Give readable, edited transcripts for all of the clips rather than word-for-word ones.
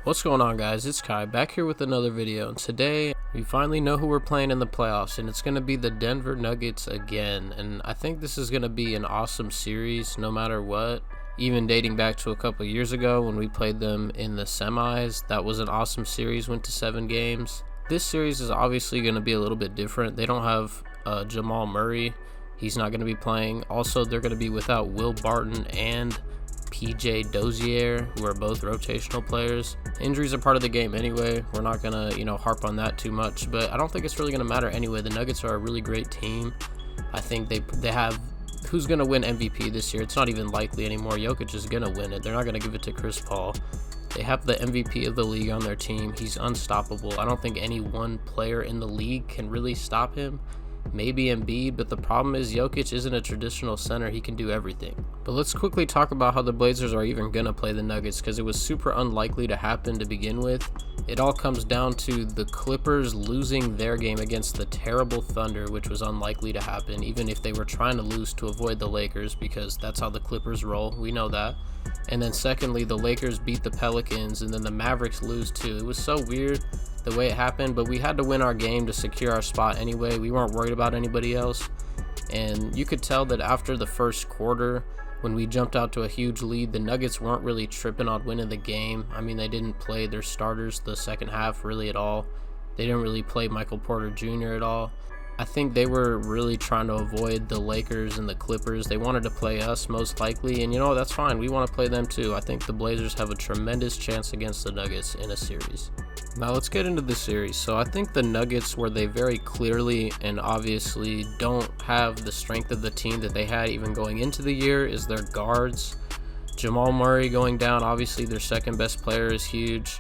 What's going on, guys? It's Kai back here with another video, and today we finally know who we're playing in the playoffs, and it's going to be the Denver Nuggets again. And I think this is going to be an awesome series no matter what. Even dating back to a couple years ago when we played them in the semis, that was an awesome series, went to 7 games. This series is obviously going to be a little bit different. They don't have Jamal Murray. He's not going to be playing. Also, they're going to be without Will Barton and PJ Dozier, who are both rotational players. Injuries are part of the game anyway. We're not gonna, harp on that too much, but I don't think it's really gonna matter anyway. The Nuggets are a really great team. I think they have who's gonna win MVP this year. It's not even likely anymore. Jokic is gonna win it. They're not gonna give it to Chris Paul. They have the MVP of the league on their team. He's unstoppable. I don't think any one player in the league can really stop him. Maybe Embiid, but the problem is Jokic isn't a traditional center. He can do everything. But let's quickly talk about how the Blazers are even going to play the Nuggets, because it was super unlikely to happen to begin with. It all comes down to the Clippers losing their game against the terrible Thunder, which was unlikely to happen, even if they were trying to lose to avoid the Lakers, because that's how the Clippers roll. We know that. And then secondly, the Lakers beat the Pelicans, and then the Mavericks lose too. It was so weird the way it happened, but we had to win our game to secure our spot anyway. We weren't worried about anybody else, and you could tell that after the first quarter, when we jumped out to a huge lead, the Nuggets weren't really tripping on winning the game. I mean, they didn't play their starters the second half really at all. They didn't really play Michael Porter Jr. at all. I think they were really trying to avoid the Lakers and the Clippers. They wanted to play us most likely, and that's fine. We want to play them too. I think the Blazers have a tremendous chance against the Nuggets in a series. Now let's get into the series. So I think the Nuggets, where they very clearly and obviously don't have the strength of the team that they had even going into the year, is their guards. Jamal Murray going down, obviously their second best player, is huge.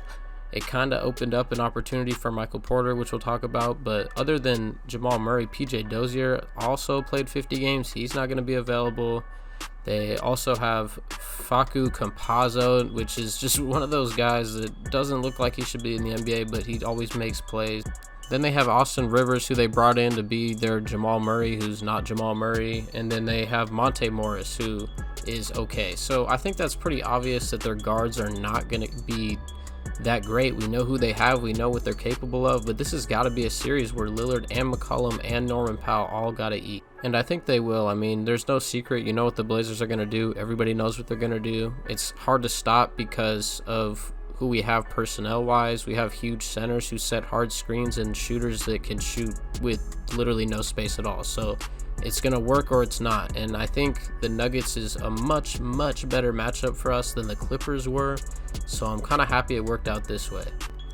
It kind of opened up an opportunity for Michael Porter, which we'll talk about. But other than Jamal Murray, PJ Dozier also played 50 games. He's not going to be available. They also have Facu Campazzo, which is just one of those guys that doesn't look like he should be in the NBA, but he always makes plays. Then they have Austin Rivers, who they brought in to be their Jamal Murray, who's not Jamal Murray. And then they have Monte Morris, who is okay. So I think that's pretty obvious that their guards are not going to be that great. We know who they have, we know what they're capable of, but this has got to be a series where Lillard and McCollum and Norman Powell all got to eat, and I think they will. I mean, there's no secret. You know what the Blazers are going to do. Everybody knows what they're going to do. It's hard to stop because of who we have personnel wise. We have huge centers who set hard screens and shooters that can shoot with literally no space at all. So it's going to work or it's not. And I think the Nuggets is a much better matchup for us than the Clippers were. So I'm kind of happy it worked out this way.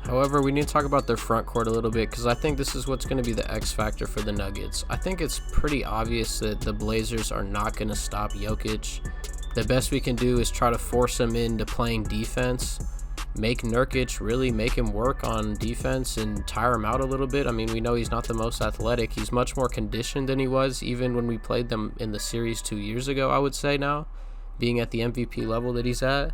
However, we need to talk about their front court a little bit, because I think this is what's going to be the X factor for the Nuggets. I think it's pretty obvious that the Blazers are not going to stop Jokic. The best we can do is try to force him into playing defense. Make Nurkic really make him work on defense and tire him out a little bit. I mean, we know he's not the most athletic. He's much more conditioned than he was even when we played them in the series 2 years ago, I would say now, being at the MVP level that he's at.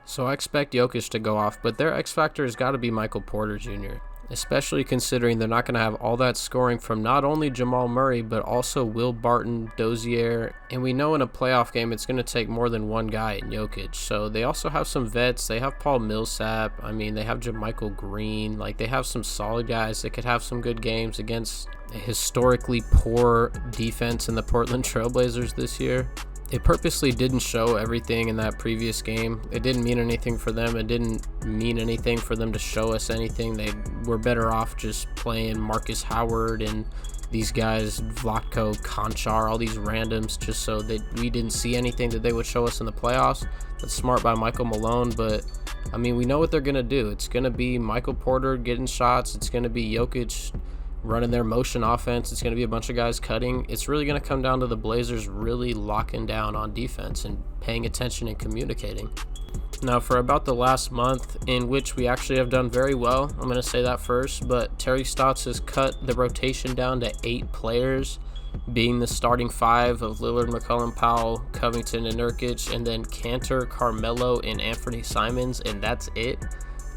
So I expect Jokic to go off, but their X factor has got to be Michael Porter Jr., especially considering they're not going to have all that scoring from not only Jamal Murray, but also Will Barton, Dozier, and we know in a playoff game it's going to take more than one guy in Jokic. So they also have some vets. They have Paul Millsap. I mean, they have JaMychal Green. Like, they have some solid guys that could have some good games against a historically poor defense in the Portland Trailblazers this year. They purposely didn't show everything in that previous game. It didn't mean anything for them. It didn't mean anything for them to show us anything. They were better off just playing Marcus Howard and these guys, Vlatko, Konchar, all these randoms, just so that we didn't see anything that they would show us in the playoffs. That's smart by Michael Malone, but I mean, we know what they're going to do. It's going to be Michael Porter getting shots. It's going to be Jokic running their motion offense. It's going to be a bunch of guys cutting. It's really going to come down to the Blazers really locking down on defense and paying attention and communicating. Now, for about the last month, in which we actually have done very well, I'm going to say that first, but Terry Stotts has cut the rotation down to 8 players, being the starting 5 of Lillard, McCollum, Powell, Covington, and Nurkic, and then Cantor, Carmelo, and Anthony Simons, and that's it.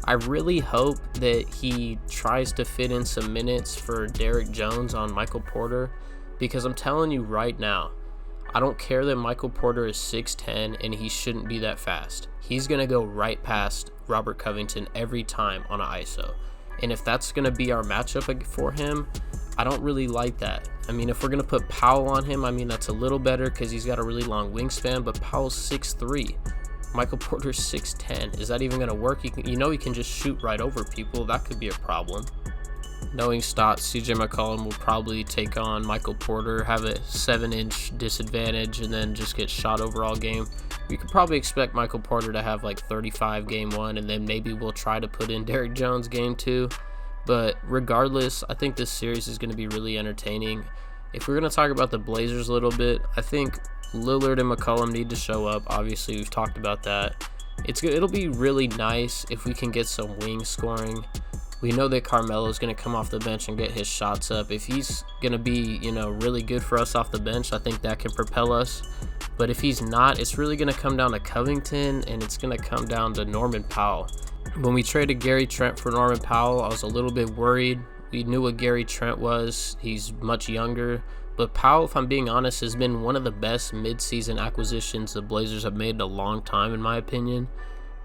I really hope that he tries to fit in some minutes for Derrick Jones on Michael Porter, because I'm telling you right now, I don't care that Michael Porter is 6'10 and he shouldn't be that fast. He's going to go right past Robert Covington every time on an ISO. And if that's going to be our matchup for him, I don't really like that. I mean, if we're going to put Powell on him, I mean, that's a little better because he's got a really long wingspan, but Powell's 6'3". Michael Porter's 6'10". Is that even going to work? He can just shoot right over people. That could be a problem. Knowing Stott, CJ McCollum will probably take on Michael Porter, have a 7-inch disadvantage, and then just get shot over all game. We could probably expect Michael Porter to have like 35 game 1, and then maybe we'll try to put in Derrick Jones game 2. But regardless, I think this series is going to be really entertaining. If we're going to talk about the Blazers a little bit, I think Lillard and McCollum need to show up. Obviously, we've talked about that. It'll be really nice if we can get some wing scoring. We know that Carmelo's going to come off the bench and get his shots up. If he's going to be, really good for us off the bench, I think that can propel us. But if he's not, it's really going to come down to Covington, and it's going to come down to Norman Powell. When we traded Gary Trent for Norman Powell, I was a little bit worried. We knew what Gary Trent was. He's much younger. But Powell, if I'm being honest, has been one of the best midseason acquisitions the Blazers have made in a long time, in my opinion.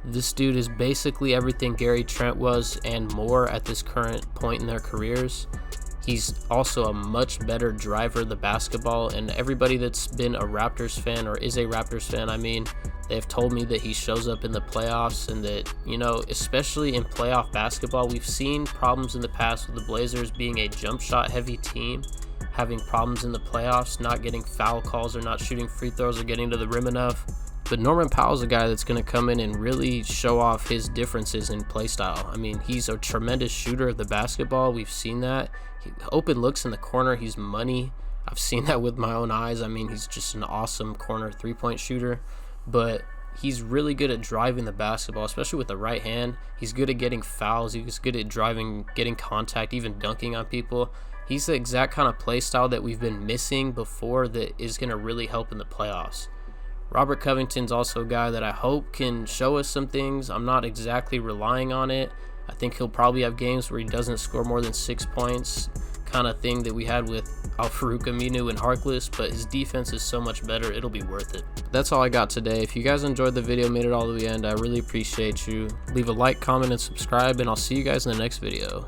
This dude is basically everything Gary Trent was and more at this current point in their careers. He's also a much better driver of the basketball, and everybody that's been a Raptors fan or is a Raptors fan, they've told me that he shows up in the playoffs, and that, especially in playoff basketball, we've seen problems in the past with the Blazers being a jump shot heavy team, having problems in the playoffs, not getting foul calls or not shooting free throws or getting to the rim enough. But Norman Powell's a guy that's going to come in and really show off his differences in play style. I mean, he's a tremendous shooter of the basketball. We've seen that. Open looks in the corner, he's money. I've seen that with my own eyes. I mean, he's just an awesome corner three-point shooter. But he's really good at driving the basketball, especially with the right hand. He's good at getting fouls. He's good at driving, getting contact, even dunking on people. He's the exact kind of play style that we've been missing before that is going to really help in the playoffs. Robert Covington's also a guy that I hope can show us some things. I'm not exactly relying on it. I think he'll probably have games where he doesn't score more than 6 points, kind of thing that we had with Al-Farouq Aminu and Harkless, but his defense is so much better, it'll be worth it. That's all I got today. If you guys enjoyed the video, made it all the way end, I really appreciate you. Leave a like, comment, and subscribe, and I'll see you guys in the next video.